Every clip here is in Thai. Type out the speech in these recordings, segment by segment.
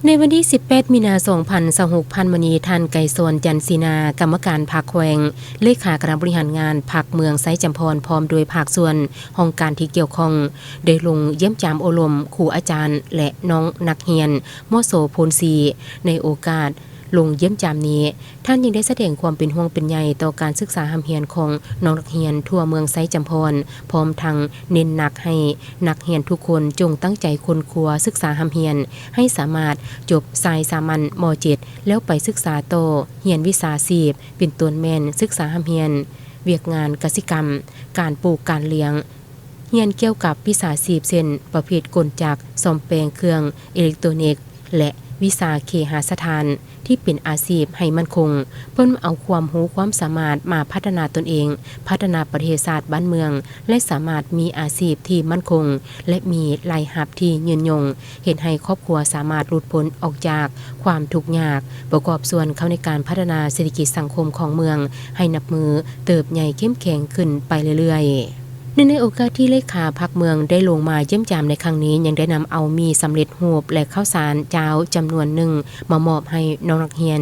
ในวันที่ 18 มีนาคม 2026 พันมณีทันไก่สวนจันทร์ศรีนา กรรมการพรรคแขวง เลขาคณะบริหารงานพรรคเมืองไซจำพร พร้อมโดยภาคส่วนห้องการที่เกี่ยวข้อง ได้ลงเยี่ยมยามอบรมครูอาจารย์ และน้องนักเรียนม.โสพลศรีในโอกาสลงเยี่ยมยามนี้ท่านยังได้แสดงความเป็นห่วงเป็นใยต่อการศึกษาหำเรียนของน้องนักเรียนทั่วเมืองไซจำพรพร้อมทั้งเน้นหนักให้นักเรียนทุกคนจงตั้งใจค้นคว้าศึกษาหำเรียนให้สามารถจบสายสามัญม.7 แล้วไปศึกษาต่อเรียนวิชาชีพเป็นต้นแม่นศึกษาหำเรียนเวียกงานกสิกรรมการปลูกการเลี้ยงเรียนเกี่ยวกับวิชาชีพเช่นประเภทกลจักรซ่อมแปลงเครื่องอิเล็กทรอนิกส์และวิชาเคหสถานที่เป็นอาชีพให้มั่นคงเพิ่นเอาความรู้ความสามารถมาพัฒนาตนเองพัฒนาประเทศชาติบ้านเมืองและสามารถมีอาชีพที่มั่นคงและมีรายรับที่ยืนยงเฮ็ดให้ครอบครัวสามารถหลุดพ้นออกจากความทุกข์ยากประกอบส่วนเข้าในการพัฒนาเศรษฐกิจสังคมของเมืองให้นับมือเติบใหญ่เข้มแข็งขึ้นไปเรื่อยๆในโอกาสที่เลขาพรรคเมืองได้ลงมาเยี่ยมยามในครั้งนี้ยังได้นำเอามีสำเร็จรูปและข้าวสารเจ้าจำนวนหนึ่งมามอบให้น้องนักเรียน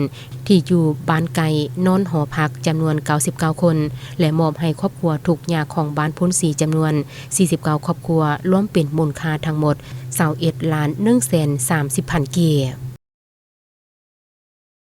ที่อยู่บ้านไก่นอนหอพักจำนวน99คนและมอบให้ครอบครัวทุกข์ยากของบ้านพ้นสีจำนวน49ครอบครัวรวมเป็นมูลค่าทั้งหมด21,130,000 กีบ